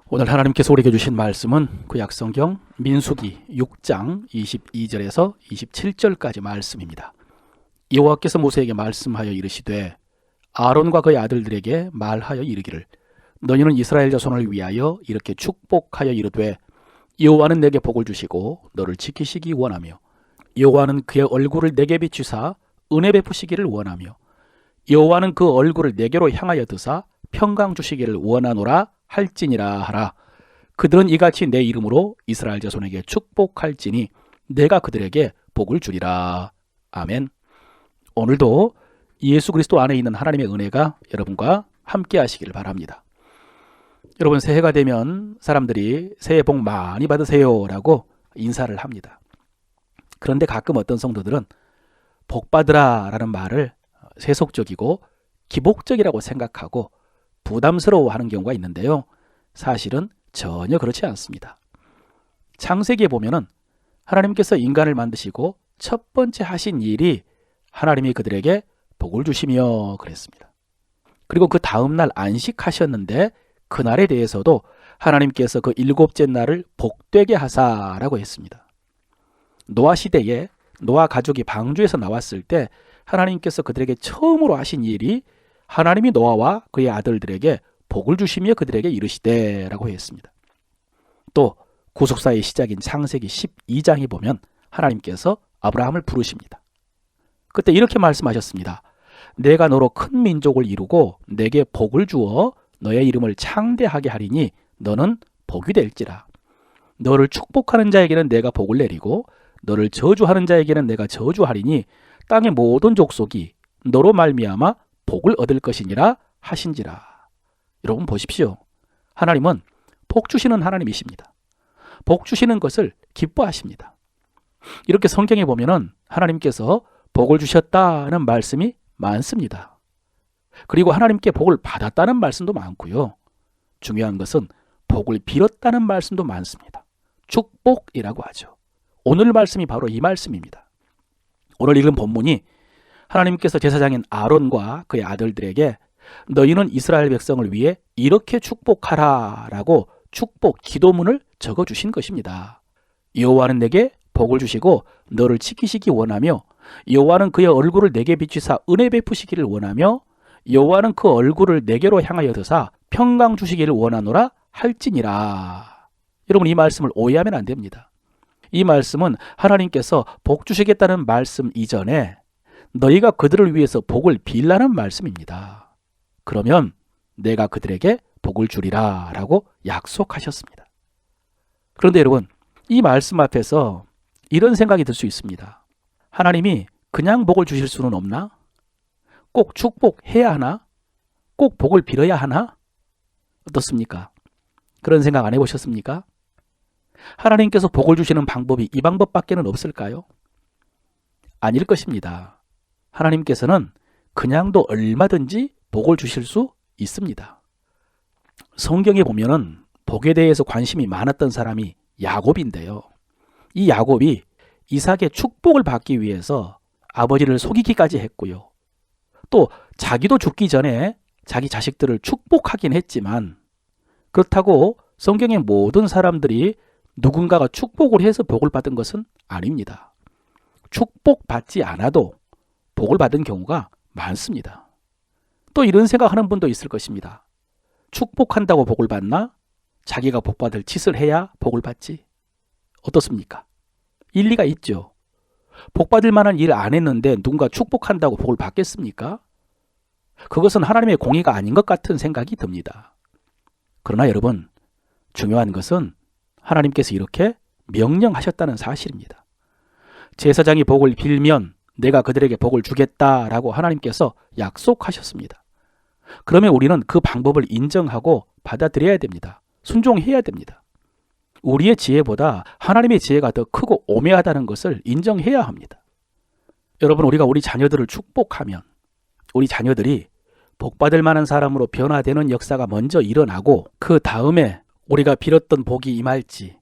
오늘 하나님께서 우리에게 주신 말씀은 구약성경 민수기 6장 22절에서 27절까지 말씀입니다. 여호와께서 모세에게 말씀하여 이르시되 아론과 그의 아들들에게 말하여 이르기를 너희는 이스라엘 자손을 위하여 이렇게 축복하여 이르되 여호와는 내게 복을 주시고 너를 지키시기 원하며 여호와는 그의 얼굴을 내게 비추사 은혜 베푸시기를 원하며 여호와는 그 얼굴을 내게로 향하여 드사 평강 주시기를 원하노라 할지니라 하라. 그들은 이같이 내 이름으로 이스라엘 자손에게 축복할지니 내가 그들에게 복을 주리라. 아멘. 오늘도 예수 그리스도 안에 있는 하나님의 은혜가 여러분과 함께 하시기를 바랍니다. 여러분, 새해가 되면 사람들이 새해 복 많이 받으세요 라고 인사를 합니다. 그런데 가끔 어떤 성도들은 복 받으라 라는 말을 세속적이고 기복적이라고 생각하고 부담스러워하는 경우가 있는데요. 사실은 전혀 그렇지 않습니다. 창세기에 보면은 하나님께서 인간을 만드시고 첫 번째 하신 일이 하나님이 그들에게 복을 주시며 그랬습니다. 그리고 그 다음날 안식하셨는데 그날에 대해서도 하나님께서 그 일곱째 날을 복되게 하사라고 했습니다. 노아 시대에 노아 가족이 방주에서 나왔을 때 하나님께서 그들에게 처음으로 하신 일이 하나님이 노아와 그의 아들들에게 복을 주시며 그들에게 이르시되 라고 했습니다. 또 구속사의 시작인 창세기 12장에 보면 하나님께서 아브라함을 부르십니다. 그때 이렇게 말씀하셨습니다. 내가 너로 큰 민족을 이루고 내게 복을 주어 너의 이름을 창대하게 하리니 너는 복이 될지라. 너를 축복하는 자에게는 내가 복을 내리고 너를 저주하는 자에게는 내가 저주하리니 땅의 모든 족속이 너로 말미암아 복을 얻을 것이니라 하신지라. 여러분 보십시오. 하나님은 복 주시는 하나님이십니다. 복 주시는 것을 기뻐하십니다. 이렇게 성경에 보면은 하나님께서 복을 주셨다는 말씀이 많습니다. 그리고 하나님께 복을 받았다는 말씀도 많고요. 중요한 것은 복을 빌었다는 말씀도 많습니다. 축복이라고 하죠. 오늘 말씀이 바로 이 말씀입니다. 오늘 읽은 본문이 하나님께서 제사장인 아론과 그의 아들들에게 너희는 이스라엘 백성을 위해 이렇게 축복하라 라고 축복 기도문을 적어주신 것입니다. 여호와는 내게 복을 주시고 너를 지키시기 원하며 여호와는 그의 얼굴을 내게 비추사 은혜 베푸시기를 원하며 여호와는 그 얼굴을 내게로 향하여 드사 평강 주시기를 원하노라 할지니라. 여러분, 이 말씀을 오해하면 안 됩니다. 이 말씀은 하나님께서 복 주시겠다는 말씀 이전에 너희가 그들을 위해서 복을 빌라는 말씀입니다. 그러면 내가 그들에게 복을 주리라 라고 약속하셨습니다. 그런데 여러분, 이 말씀 앞에서 이런 생각이 들 수 있습니다. 하나님이 그냥 복을 주실 수는 없나? 꼭 축복해야 하나? 꼭 복을 빌어야 하나? 어떻습니까? 그런 생각 안 해보셨습니까? 하나님께서 복을 주시는 방법이 이 방법밖에는 없을까요? 아닐 것입니다. 하나님께서는 그냥도 얼마든지 복을 주실 수 있습니다. 성경에 보면은 복에 대해서 관심이 많았던 사람이 야곱인데요. 이 야곱이 이삭의 축복을 받기 위해서 아버지를 속이기까지 했고요. 또 자기도 죽기 전에 자기 자식들을 축복하긴 했지만 그렇다고 성경의 모든 사람들이 누군가가 축복을 해서 복을 받은 것은 아닙니다. 축복받지 않아도 복을 받은 경우가 많습니다. 또 이런 생각하는 분도 있을 것입니다. 축복한다고 복을 받나? 자기가 복받을 짓을 해야 복을 받지. 어떻습니까? 일리가 있죠. 복받을 만한 일을 안 했는데 누군가 축복한다고 복을 받겠습니까? 그것은 하나님의 공의가 아닌 것 같은 생각이 듭니다. 그러나 여러분, 중요한 것은 하나님께서 이렇게 명령하셨다는 사실입니다. 제사장이 복을 빌면 내가 그들에게 복을 주겠다라고 하나님께서 약속하셨습니다. 그러면 우리는 그 방법을 인정하고 받아들여야 됩니다. 순종해야 됩니다. 우리의 지혜보다 하나님의 지혜가 더 크고 오묘하다는 것을 인정해야 합니다. 여러분, 우리가 우리 자녀들을 축복하면 우리 자녀들이 복받을 만한 사람으로 변화되는 역사가 먼저 일어나고 그 다음에 우리가 빌었던 복이 임할지,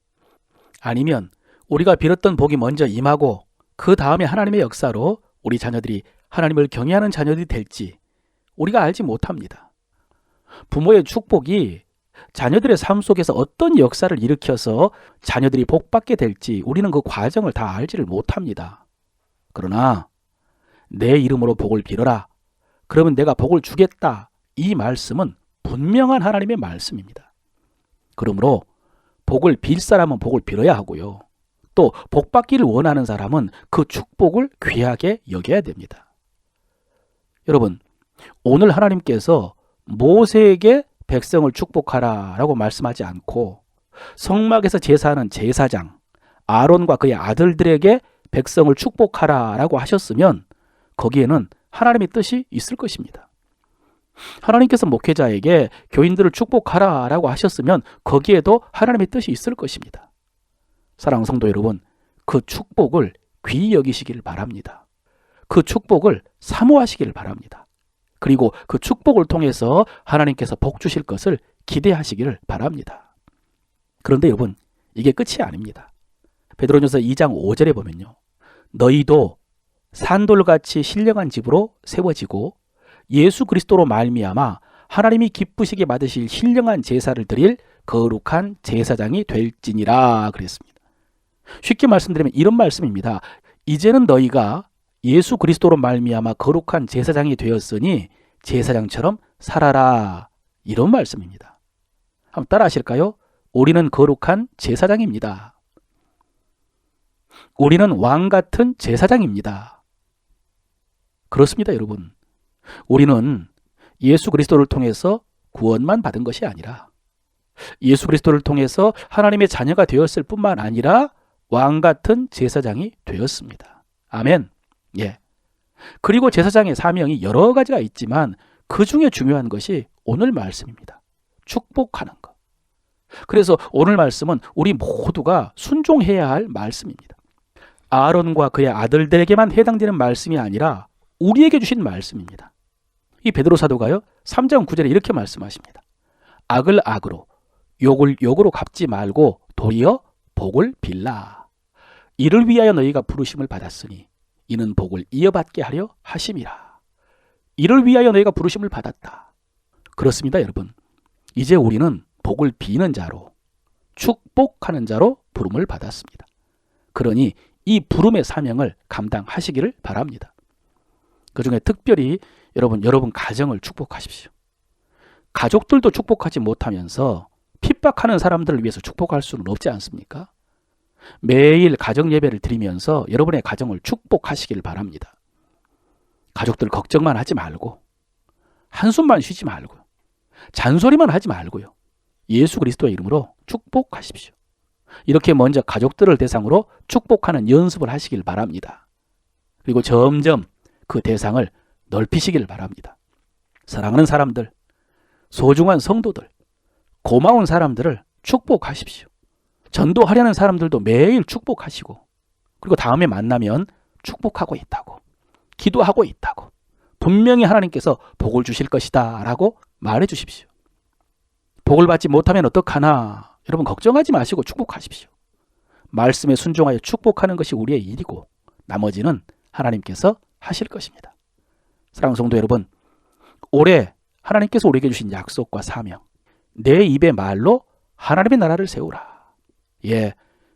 아니면 우리가 빌었던 복이 먼저 임하고 그 다음에 하나님의 역사로 우리 자녀들이 하나님을 경외하는 자녀들이 될지 우리가 알지 못합니다. 부모의 축복이 자녀들의 삶 속에서 어떤 역사를 일으켜서 자녀들이 복받게 될지 우리는 그 과정을 다 알지를 못합니다. 그러나 내 이름으로 복을 빌어라. 그러면 내가 복을 주겠다. 이 말씀은 분명한 하나님의 말씀입니다. 그러므로 복을 빌 사람은 복을 빌어야 하고요. 또 복받기를 원하는 사람은 그 축복을 귀하게 여겨야 됩니다. 여러분, 오늘 하나님께서 모세에게 백성을 축복하라 라고 말씀하지 않고 성막에서 제사하는 제사장 아론과 그의 아들들에게 백성을 축복하라 라고 하셨으면 거기에는 하나님의 뜻이 있을 것입니다. 하나님께서 목회자에게 교인들을 축복하라 라고 하셨으면 거기에도 하나님의 뜻이 있을 것입니다. 사랑하는 성도 여러분, 그 축복을 귀히 여기시길 바랍니다. 그 축복을 사모하시길 바랍니다. 그리고 그 축복을 통해서 하나님께서 복 주실 것을 기대하시기를 바랍니다. 그런데 여러분, 이게 끝이 아닙니다. 베드로전서 2장 5절에 보면요, 너희도 산돌같이 신령한 집으로 세워지고 예수 그리스도로 말미암아 하나님이 기쁘시게 받으실 신령한 제사를 드릴 거룩한 제사장이 될지니라 그랬습니다. 쉽게 말씀드리면 이런 말씀입니다. 이제는 너희가 예수 그리스도로 말미암아 거룩한 제사장이 되었으니 제사장처럼 살아라. 이런 말씀입니다. 한번 따라 하실까요? 우리는 거룩한 제사장입니다. 우리는 왕 같은 제사장입니다. 그렇습니다, 여러분. 우리는 예수 그리스도를 통해서 구원만 받은 것이 아니라 예수 그리스도를 통해서 하나님의 자녀가 되었을 뿐만 아니라 왕 같은 제사장이 되었습니다. 아멘. 예. 그리고 제사장의 사명이 여러 가지가 있지만 그 중에 중요한 것이 오늘 말씀입니다. 축복하는 것. 그래서 오늘 말씀은 우리 모두가 순종해야 할 말씀입니다. 아론과 그의 아들들에게만 해당되는 말씀이 아니라 우리에게 주신 말씀입니다. 이 베드로 사도가요 3장 9절에 이렇게 말씀하십니다. 악을 악으로 욕을 욕으로 갚지 말고 도리어 복을 빌라. 이를 위하여 너희가 부르심을 받았으니 이는 복을 이어받게 하려 하심이라. 이를 위하여 너희가 부르심을 받았다. 그렇습니다, 여러분. 이제 우리는 복을 비는 자로, 축복하는 자로 부름을 받았습니다. 그러니 이 부름의 사명을 감당하시기를 바랍니다. 그중에 특별히 여러분 가정을 축복하십시오. 가족들도 축복하지 못하면서 핍박하는 사람들을 위해서 축복할 수는 없지 않습니까? 매일 가정 예배를 드리면서 여러분의 가정을 축복하시길 바랍니다. 가족들 걱정만 하지 말고 한숨만 쉬지 말고 잔소리만 하지 말고요. 예수 그리스도의 이름으로 축복하십시오. 이렇게 먼저 가족들을 대상으로 축복하는 연습을 하시길 바랍니다. 그리고 점점 그 대상을 넓히시길 바랍니다. 사랑하는 사람들, 소중한 성도들, 고마운 사람들을 축복하십시오. 전도하려는 사람들도 매일 축복하시고 그리고 다음에 만나면 축복하고 있다고, 기도하고 있다고, 분명히 하나님께서 복을 주실 것이다 라고 말해 주십시오. 복을 받지 못하면 어떡하나? 여러분 걱정하지 마시고 축복하십시오. 말씀에 순종하여 축복하는 것이 우리의 일이고 나머지는 하나님께서 하실 것입니다. 사랑하는 성도 여러분, 올해 하나님께서 우리에게 주신 약속과 사명, 내 입의 말로 하나님의 나라를 세우라. 예,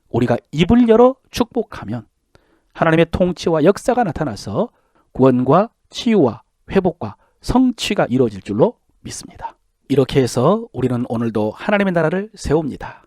우리가 입을 열어 축복하면 하나님의 통치와 역사가 나타나서 구원과 치유와 회복과 성취가 이루어질 줄로 믿습니다. 이렇게 해서 우리는 오늘도 하나님의 나라를 세웁니다.